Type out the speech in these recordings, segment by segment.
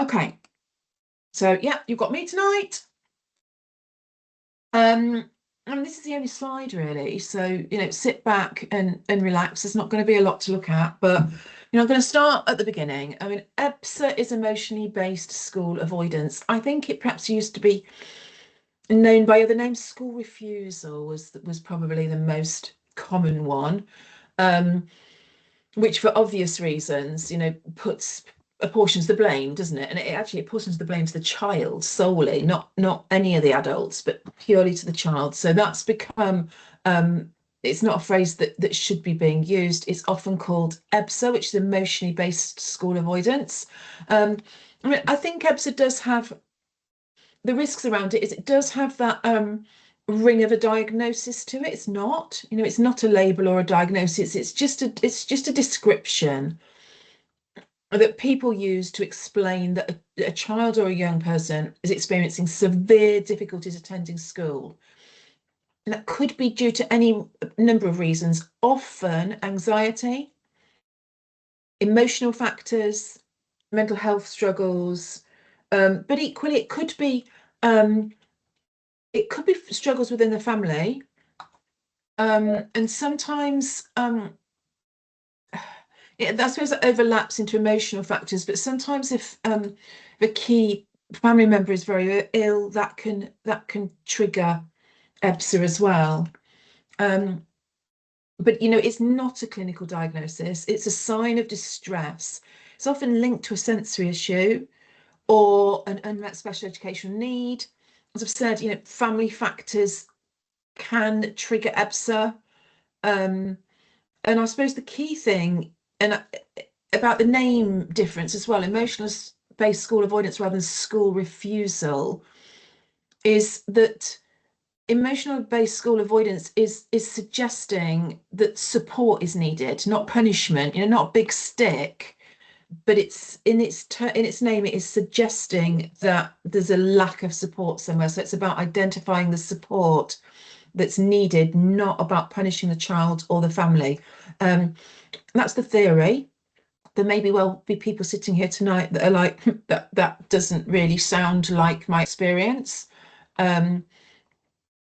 Okay, so yeah, you've got me tonight. And this is the only slide really. So, sit back and relax. There's not going to be a lot to look at, but I'm going to start at the beginning. I mean, EBSA is emotionally based school avoidance. I think it perhaps used to be known by other names. School refusal was probably the most common one, which for obvious reasons, apportions the blame, doesn't it? And it actually apportions the blame to the child solely, not any of the adults, but purely to the child. So that's become it's not a phrase that should be being used. It's often called EBSA, which is emotionally based school avoidance. I think EBSA does have the risks around it. Is it does have that ring of a diagnosis to it. It's not, it's not a label or a diagnosis. It's just a description that people use to explain that a child or a young person is experiencing severe difficulties attending school. And that could be due to any number of reasons, often anxiety, emotional factors, mental health struggles, but equally it could be struggles within the family, and sometimes I suppose that overlaps into emotional factors, but sometimes if the key family member is very ill, that can trigger EBSA as well. But it's not a clinical diagnosis. It's a sign of distress. It's often linked to a sensory issue or an unmet special educational need. As I've said, family factors can trigger EBSA. And I suppose the key thing and about the name difference as well, emotional based school avoidance rather than school refusal, is that emotional based school avoidance is suggesting that support is needed, not punishment, not a big stick, but it's in its name, it is suggesting that there's a lack of support somewhere. So it's about identifying the support that's needed, not about punishing the child or the family. That's the theory. There may well be people sitting here tonight that are like, that doesn't really sound like my experience.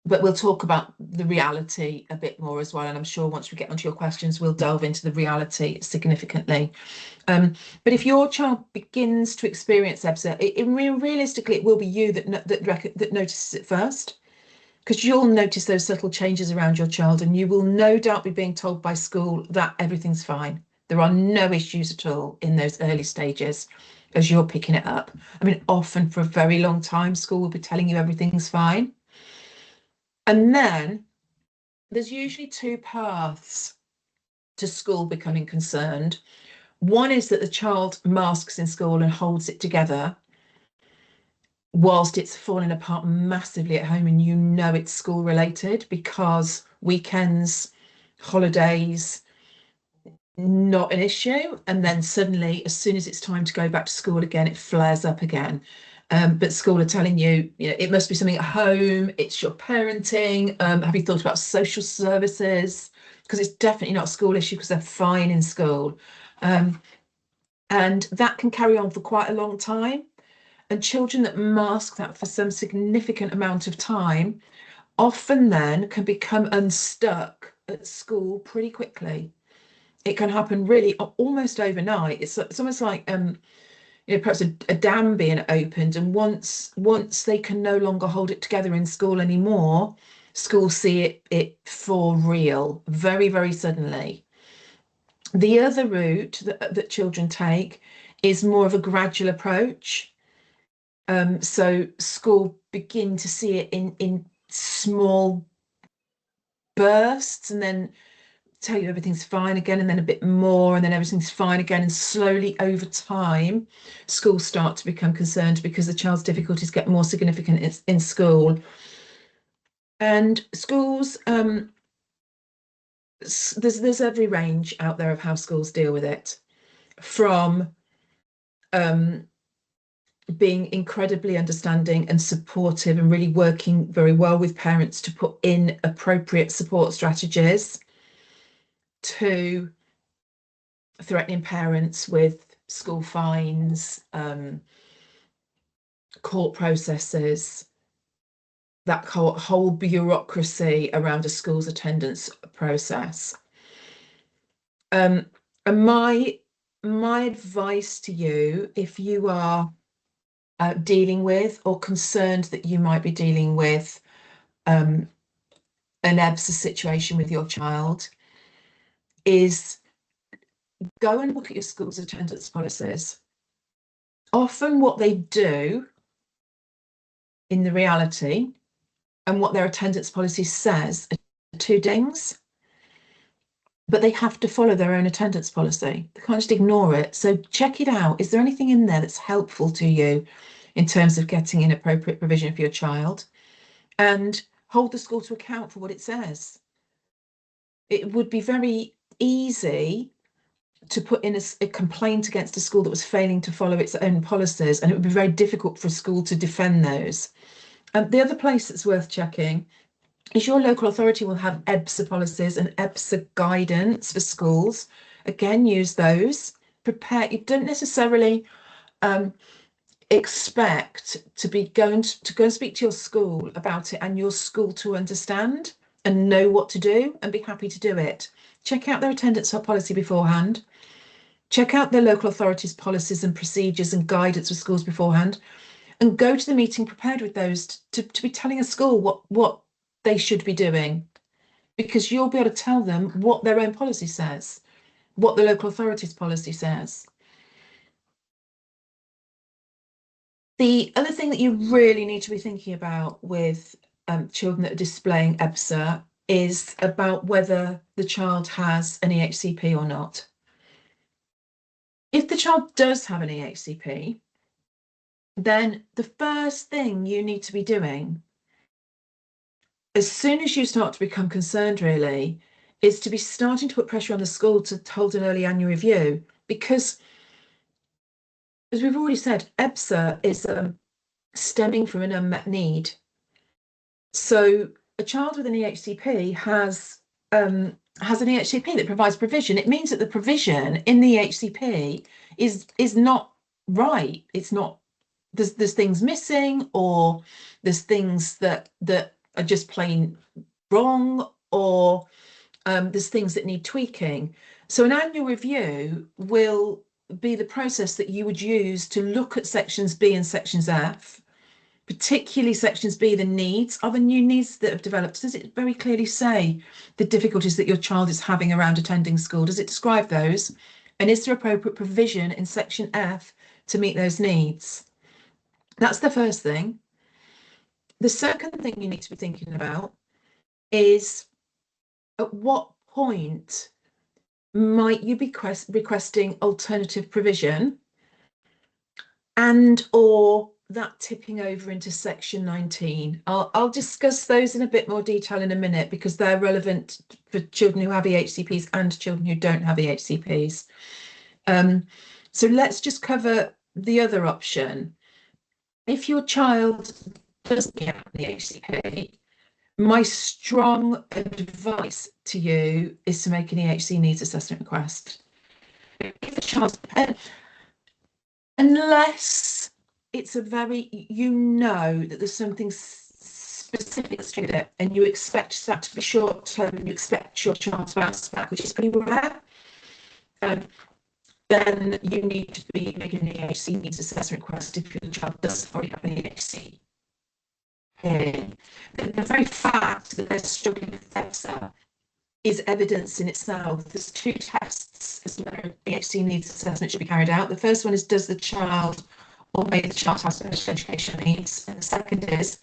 But we'll talk about the reality a bit more as well. And I'm sure once we get onto your questions, we'll delve into the reality significantly. But if your child begins to experience EBSA, realistically, it will be you that notices it first, because you'll notice those subtle changes around your child, and you will no doubt be being told by school that everything's fine. There are no issues at all in those early stages as you're picking it up. I mean, often for a very long time, school will be telling you everything's fine. And then there's usually two paths to school becoming concerned. One is that the child masks in school and holds it together whilst it's falling apart massively at home, and it's school related, because weekends, holidays, not an issue, and then suddenly as soon as it's time to go back to school again, it flares up again. But school are telling you, it must be something at home, it's your parenting. Have you thought about social services? Because it's definitely not a school issue, because they're fine in school. And that can carry on for quite a long time. And children that mask that for some significant amount of time often then can become unstuck at school pretty quickly. It can happen really almost overnight. It's almost like perhaps a dam being opened, and once they can no longer hold it together in school anymore, schools see it for real very, very suddenly. The other route that children take is more of a gradual approach. So school begin to see it in small bursts, and then tell you everything's fine again, and then a bit more, and then everything's fine again. And slowly over time, schools start to become concerned because the child's difficulties get more significant in school. And schools, there's every range out there of how schools deal with it, from being incredibly understanding and supportive and really working very well with parents to put in appropriate support strategies, to threatening parents with school fines, court processes, that whole bureaucracy around a school's attendance process. And my advice to you, if you are dealing with or concerned that you might be dealing with an EBSA situation with your child, is go and look at your school's attendance policies. Often what they do in the reality and what their attendance policy says are two things, but they have to follow their own attendance policy. They can't just ignore it. So check it out. Is there anything in there that's helpful to you in terms of getting inappropriate provision for your child? And hold the school to account for what it says. It would be very easy to put in a complaint against a school that was failing to follow its own policies, and it would be very difficult for a school to defend those. The other place that's worth checking is your local authority will have EBSA policies and EBSA guidance for schools. Again, use those. Prepare. You don't necessarily expect to be going to go and speak to your school about it and your school to understand and know what to do and be happy to do it. Check out their attendance policy beforehand. Check out their local authorities' policies and procedures and guidance for schools beforehand, and go to the meeting prepared with those to be telling a school what they should be doing, because you'll be able to tell them what their own policy says, what the local authorities' policy says. The other thing that you really need to be thinking about with children that are displaying EBSA is about whether the child has an EHCP or not. If the child does have an EHCP, then the first thing you need to be doing, as soon as you start to become concerned, really, is to be starting to put pressure on the school to hold an early annual review. Because, as we've already said, EBSA is stemming from an unmet need. So a child with an EHCP has an EHCP that provides provision. It means that the provision in the EHCP is not right. It's not. There's things missing, or there's things that are just plain wrong, or there's things that need tweaking. So an annual review will be the process that you would use to look at sections B and sections F, particularly sections B, the needs. Are the new needs that have developed? Does it very clearly say the difficulties that your child is having around attending school? Does it describe those? And is there appropriate provision in section F to meet those needs? That's the first thing. The second thing you need to be thinking about is, at what point might you be requesting alternative provision, and or that tipping over into section 19. I'll discuss those in a bit more detail in a minute, because they're relevant for children who have EHCPs and children who don't have EHCPs. So let's just cover the other option. If your child doesn't get the EHCP, my strong advice to you is to make an EHC needs assessment request. If the child, unless it's a very, that there's something specific to it, and you expect that to be short term, and you expect your child to bounce back, which is pretty rare, then you need to be making an EHC needs assessment request if your child doesn't already have an EHC. The very fact that they're struggling with EBSA is evidence in itself. There's two tests as to whether EHC needs assessment should be carried out. The first one is, does the child or may the child have special educational needs? And the second is,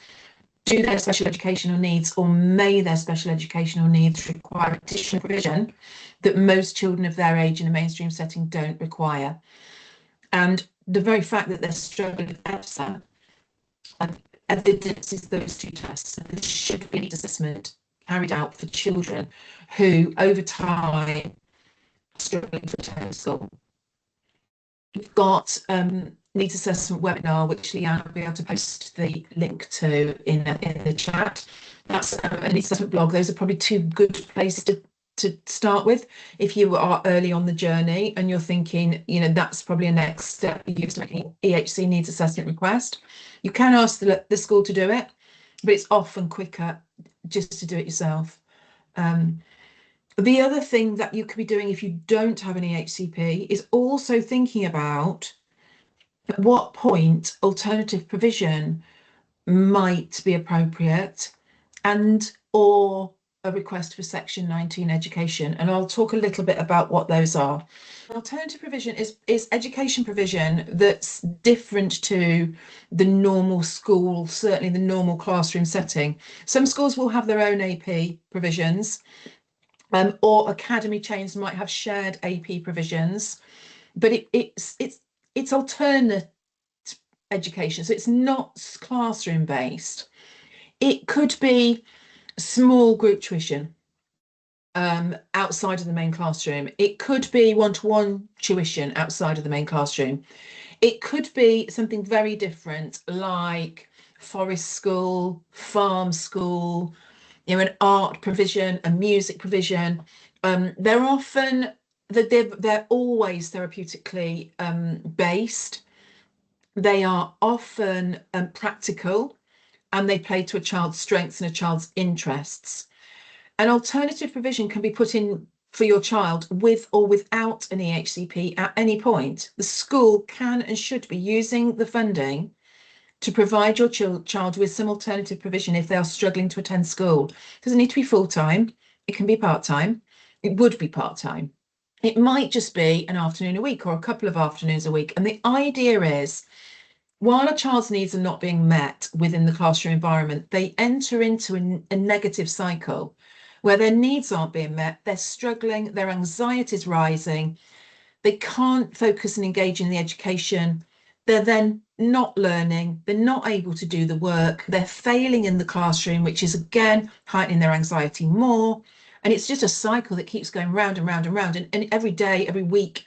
do their special educational needs or may their special educational needs require additional provision that most children of their age in a mainstream setting don't require? And the very fact that they're struggling with EBSA evidences those two tests. And there should be a needs assessment carried out for children who, over time, are struggling to attend school. We've got needs assessment webinar, which Leanne will be able to post the link to in the chat. That's a needs assessment blog. Those are probably two good places to to start with. If you are early on the journey and you're thinking, you know, that's probably a next step for you to make an EHC needs assessment request, you can ask the school to do it, but it's often quicker just to do it yourself. The other thing that you could be doing if you don't have an EHCP is also thinking about at what point alternative provision might be appropriate, and or a request for Section 19 education. And I'll talk a little bit about what those are. Alternative provision is education provision that's different to the normal school, certainly the normal classroom setting. Some schools will have their own AP provisions, or academy chains might have shared AP provisions, but it's alternate education, so it's not classroom based. It could be small group tuition outside of the main classroom. It could be one-to-one tuition outside of the main classroom. It could be something very different, like forest school, farm school, you know, an art provision, a music provision. They're often they're always therapeutically based. They are often practical, and they play to a child's strengths and a child's interests. An alternative provision can be put in for your child with or without an EHCP at any point. The school can and should be using the funding to provide your child with some alternative provision if they are struggling to attend school. It doesn't need to be full-time. It can be part-time. It would be part-time. It might just be an afternoon a week or a couple of afternoons a week. And the idea is, while a child's needs are not being met within the classroom environment, they enter into a negative cycle where their needs aren't being met, they're struggling, their anxiety is rising, they can't focus and engage in the education, they're then not learning, they're not able to do the work, they're failing in the classroom, which is again heightening their anxiety more. And it's just a cycle that keeps going round and round and round. And every day, every week,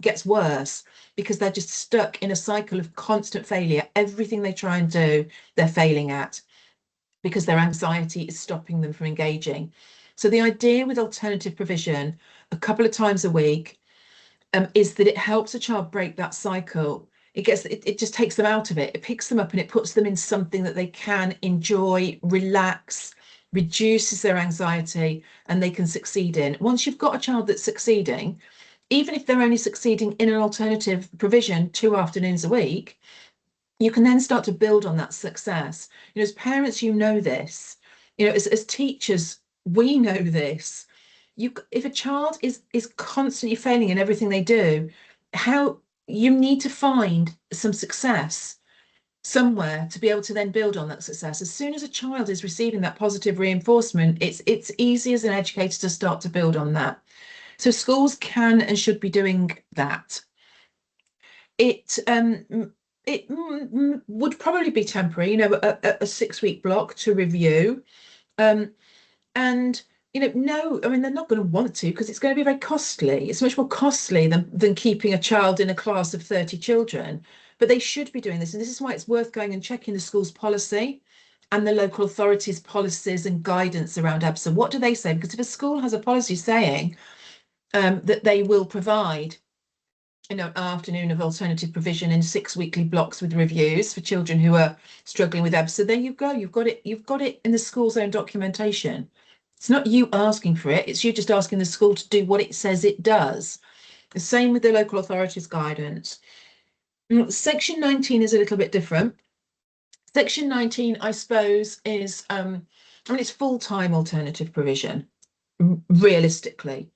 gets worse, because they're just stuck in a cycle of constant failure. Everything they try and do, they're failing at, because their anxiety is stopping them from engaging. So the idea with alternative provision a couple of times a week is that it helps a child break that cycle. It just takes them out of it. It picks them up and it puts them in something that they can enjoy, relax, reduces their anxiety, and they can succeed in. Once you've got a child that's succeeding, even if they're only succeeding in an alternative provision 2 afternoons a week, you can then start to build on that success. You know, as parents, you know this. You know, as teachers, we know this. If a child is constantly failing in everything they do, how you need to find some success somewhere to be able to then build on that success. As soon as a child is receiving that positive reinforcement, it's easy as an educator to start to build on that. So schools can and should be doing that. It would probably be temporary, you know, a 6-week block to review. And you know, no, I mean, they're not going to want to, because it's going to be very costly. It's much more costly than keeping a child in a class of 30 children. But they should be doing this. And this is why it's worth going and checking the school's policy and the local authorities' policies and guidance around EBSA. What do they say? Because if a school has a policy saying that they will provide, you know, an afternoon of alternative provision in 6 weekly blocks with reviews for children who are struggling with EBSA, there you go. You've got it in the school's own documentation. It's not you asking for it, it's you just asking the school to do what it says it does. The same with the local authorities guidance. Section 19 is a little bit different. Section 19, I suppose, is, I mean, it's full-time alternative provision, realistically.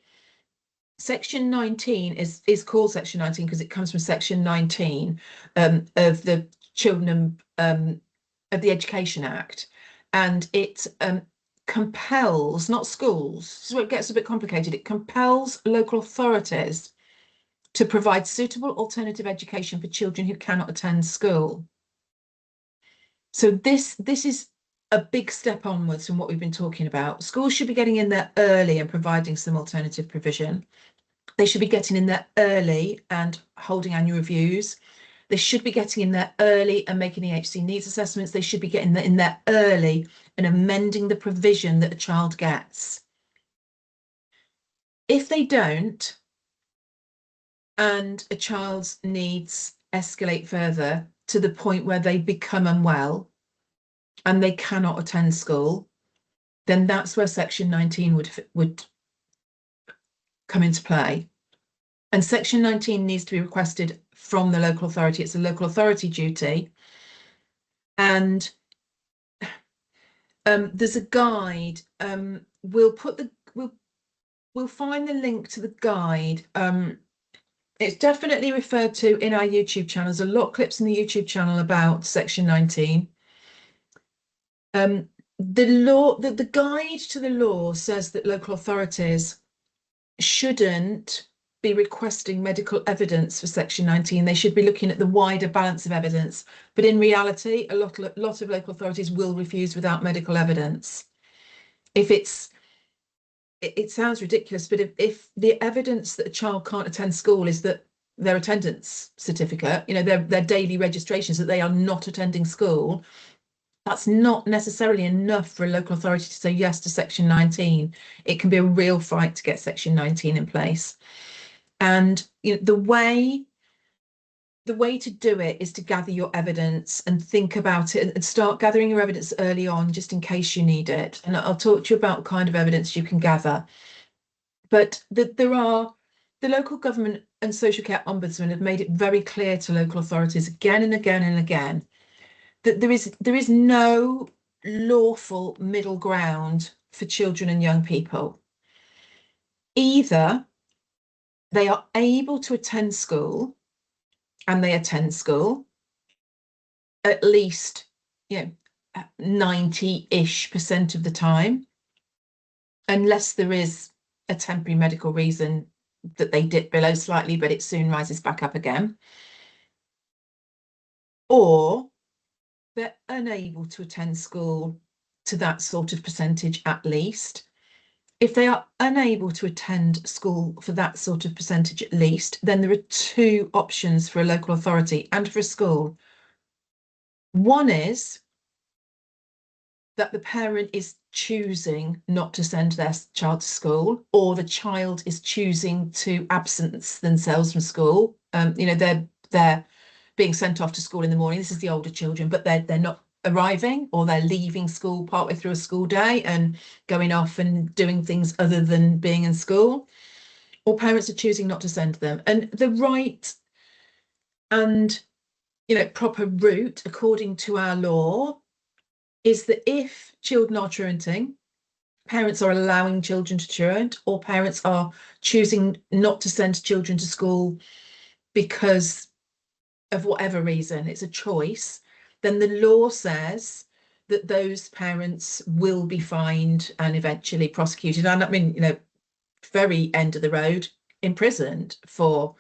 Section 19 is called Section 19 because it comes from Section 19 of the Children of the Education Act, and it compels, not schools, this is where it gets a bit complicated, it compels local authorities to provide suitable alternative education for children who cannot attend school. So this is a big step onwards from what we've been talking about. Schools should be getting in there early and providing some alternative provision. They should be getting in there early and holding annual reviews. They should be getting in there early and making EHC needs assessments. They should be getting in there early and amending the provision that a child gets. If they don't, and a child's needs escalate further to the point where they become unwell and they cannot attend school, then that's where Section 19 would come into play. And Section 19 needs to be requested from the local authority. It's a local authority duty. And there's a guide. We'll find the link to the guide. It's definitely referred to in our YouTube channel. There's a lot of clips in the YouTube channel about Section 19. The guide to the law says that local authorities shouldn't be requesting medical evidence for Section 19. They should be looking at the wider balance of evidence. But in reality, a lot of local authorities will refuse without medical evidence. It sounds ridiculous, but if the evidence that a child can't attend school is that their attendance certificate, their daily registrations that they are not attending school, that's not necessarily enough for a local authority to say yes to Section 19. It can be a real fight to get Section 19 in place. And the way to do it is to gather your evidence and think about it and start gathering your evidence early on, just in case you need it. And I'll talk to you about the kind of evidence you can gather. But the local government and social care ombudsman have made it very clear to local authorities again and again and again that there is no lawful middle ground for children and young people. Either they are able to attend school, and they attend school at least 90-ish% of the time, unless there is a temporary medical reason that they dip below slightly, but it soon rises back up again. Or they're unable to attend school to that sort of percentage at least. If they are unable to attend school for that sort of percentage at least, then there are two options for a local authority and for a school. One is that the parent is choosing not to send their child to school, or the child is choosing to absence themselves from school. They're being sent off to school in the morning. This is the older children, but they're not arriving, or they're leaving school partway through a school day and going off and doing things other than being in school, or parents are choosing not to send them. And the right and proper route, according to our law, is that if children are truanting, parents are allowing children to truant, or parents are choosing not to send children to school because of whatever reason, it's a choice, then the law says that those parents will be fined and eventually prosecuted. And I mean, very end of the road, imprisoned for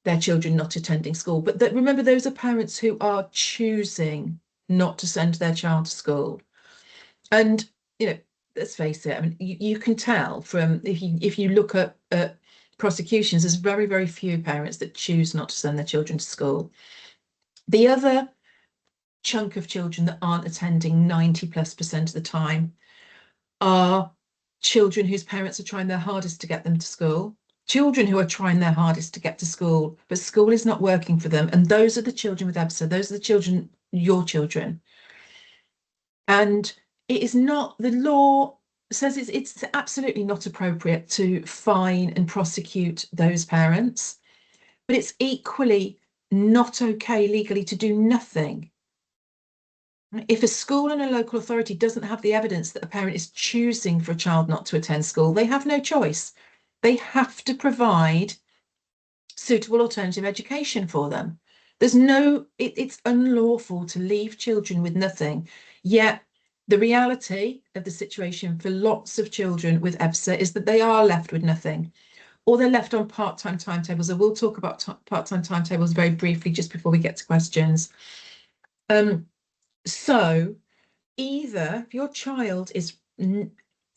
their children not attending school. But remember, those are parents who are choosing not to send their child to school. And let's face it, I mean, you can tell from if you look at prosecutions, there's very, very few parents that choose not to send their children to school. The other chunk of children that aren't attending 90+% of the time are children whose parents are trying their hardest to get them to school, children who are trying their hardest to get to school, but school is not working for them. And those are the children with EBSA. Those are the children, your children. And it is not, the law says it's absolutely not appropriate to fine and prosecute those parents, but it's equally not okay legally to do nothing. If a school and a local authority doesn't have the evidence that a parent is choosing for a child not to attend school, they have no choice. They have to provide suitable alternative education for them. It's unlawful to leave children with nothing. Yet the reality of the situation for lots of children with EBSA is that they are left with nothing, or they're left on part-time timetables. And we'll talk about part-time timetables very briefly just before we get to questions. So either if your child is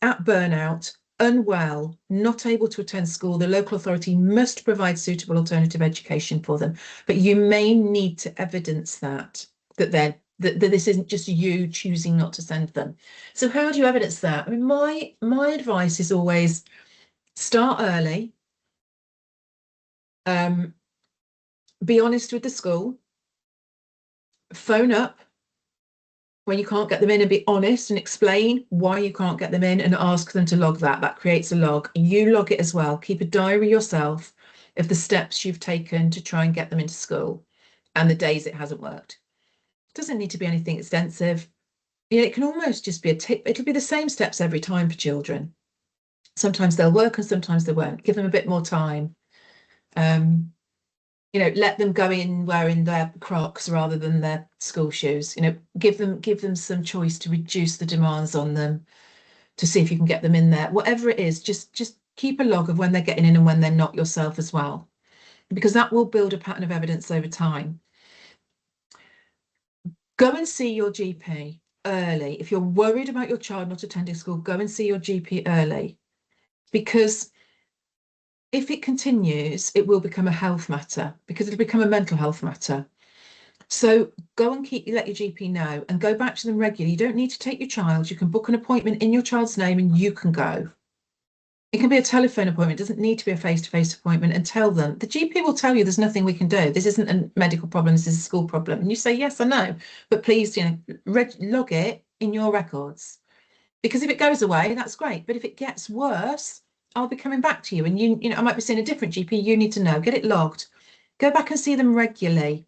at burnout, unwell, not able to attend school, the local authority must provide suitable alternative education for them. But you may need to evidence that this isn't just you choosing not to send them. So how do you evidence that? I mean, my advice is always Start early. Be honest with the school. Phone up when you can't get them in and be honest and explain why you can't get them in and ask them to log that. That creates a log. You log it as well. Keep a diary yourself of the steps you've taken to try and get them into school and the days it hasn't worked. It doesn't need to be anything extensive. You know, it can almost just be a tip. It'll be the same steps every time for children. Sometimes they'll work and sometimes they won't. Give them a bit more time. You know, let them go in wearing their Crocs rather than their school shoes. You know, give them some choice to reduce the demands on them, to see if you can get them in there. Whatever it is, just keep a log of when they're getting in and when they're not yourself as well, because that will build a pattern of evidence over time. Go and see your GP early. If you're worried about your child not attending school, go and see your GP early, because if it continues, it will become a health matter, because it'll become a mental health matter. So go and let your GP know and go back to them regularly. You don't need to take your child. You can book an appointment in your child's name and you can go. It can be a telephone appointment. It doesn't need to be a face-to-face appointment, and tell them. The GP will tell you there's nothing we can do. This isn't a medical problem. This is a school problem. And you say, yes, I know, but please, you know, log it in your records. Because if it goes away, that's great. But if it gets worse, I'll be coming back to you. And you know, I might be seeing a different GP. You need to know. Get it logged. Go back and see them regularly.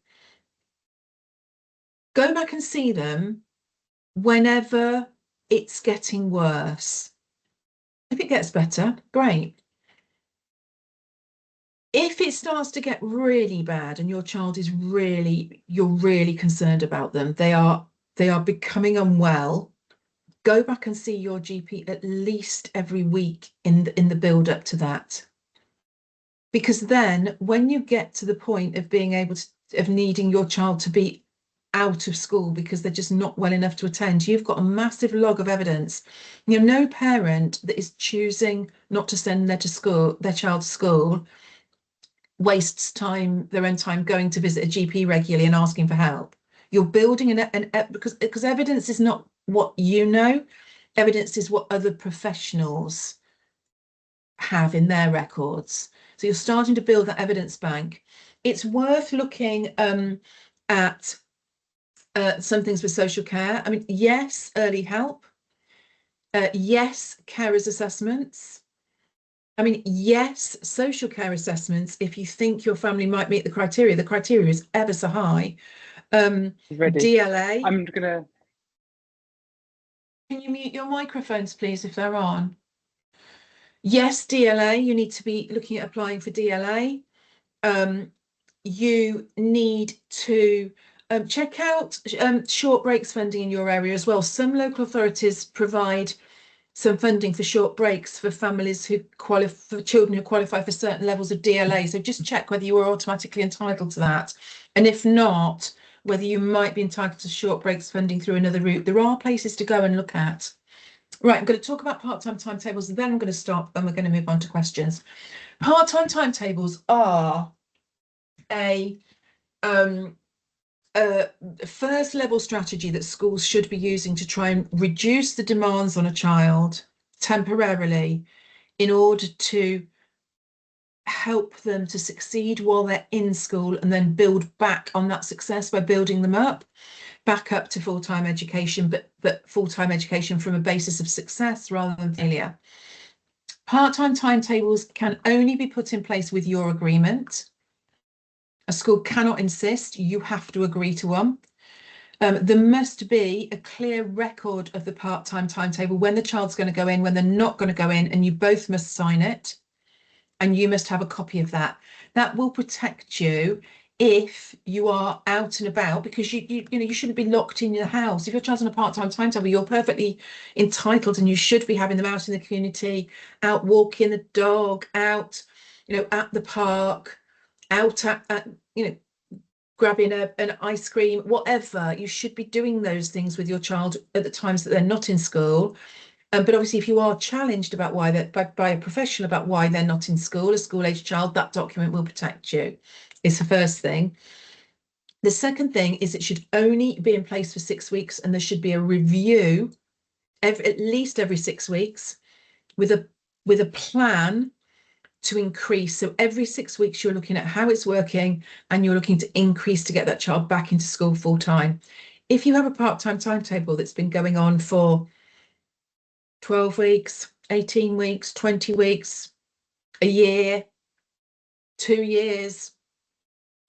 Go back and see them whenever it's getting worse. If it gets better, great. If it starts to get really bad and your child is you're really concerned about them, they are becoming unwell, go back and see your GP at least every week in the build up to that. Because then when you get to the point of being able to, of needing your child to be out of school because they're just not well enough to attend, you've got a massive log of evidence. You know, no parent that is choosing not to send their child to school wastes their own time going to visit a GP regularly and asking for help. You're building because evidence is not what you know, evidence is what other professionals have in their records. So you're starting to build that evidence bank. It's worth looking at some things with social care. I mean, yes, early help. Yes, carers assessments. I mean, yes, social care assessments, if you think your family might meet the criteria is ever so high. DLA. I'm gonna. Can you mute your microphones, please, if they're on? Yes, DLA, you need to be looking at applying for DLA. You need to check out short breaks funding in your area as well. Some local authorities provide some funding for short breaks for families who for children who qualify for certain levels of DLA. So just check whether you are automatically entitled to that. And if not, whether you might be entitled to short breaks funding through another route. There are places to go and look at. Right, I'm going to talk about part-time timetables and then I'm going to stop and we're going to move on to questions. Part-time timetables are a first level strategy that schools should be using to try and reduce the demands on a child temporarily in order to help them to succeed while they're in school and then build back on that success by building them up back up to full-time education, but full-time education from a basis of success rather than failure. Part-time timetables can only be put in place with your agreement. A school cannot insist, you have to agree to one. There must be a clear record of the part-time timetable, when the child's going to go in, when they're not going to go in, and you both must sign it. And you must have a copy of that. That will protect you if you are out and about, because you know you shouldn't be locked in your house. If your child's on a part-time timetable, you're perfectly entitled and you should be having them out in the community, out walking the dog, out, you know, at the park, out at you know, grabbing an ice cream, whatever. You should be doing those things with your child at the times that they're not in school. But obviously, if you are challenged about why by a professional about why they're not in school, a school-age child, that document will protect you. It's the first thing. The second thing is it should only be in place for 6 weeks, and there should be a review at least every 6 weeks with a with a plan to increase. So every 6 weeks, you're looking at how it's working and you're looking to increase to get that child back into school full time. If you have a part-time timetable that's been going on for 12 weeks, 18 weeks, 20 weeks, a year, 2 years,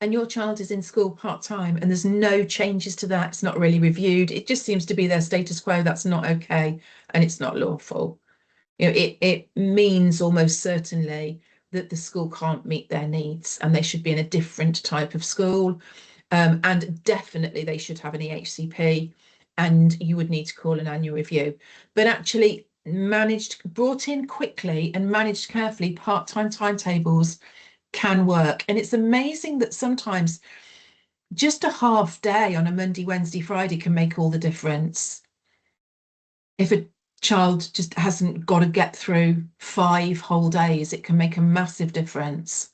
and your child is in school part-time and there's no changes to that, it's not really reviewed, it just seems to be their status quo, that's not okay and it's not lawful. You know, it means almost certainly that the school can't meet their needs and they should be in a different type of school. And definitely they should have an EHCP and you would need to call an annual review. But actually brought in quickly and managed carefully, part-time timetables can work. And it's amazing that sometimes just a half day on a Monday, Wednesday, Friday can make all the difference. If a child just hasn't got to get through 5 whole days, it can make a massive difference.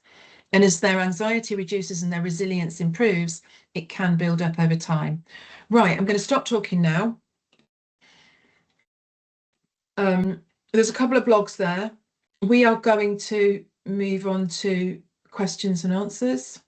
And as their anxiety reduces and their resilience improves, it can build up over time. Right, I'm going to stop talking now. There's a couple of blogs there. We are going to move on to questions and answers.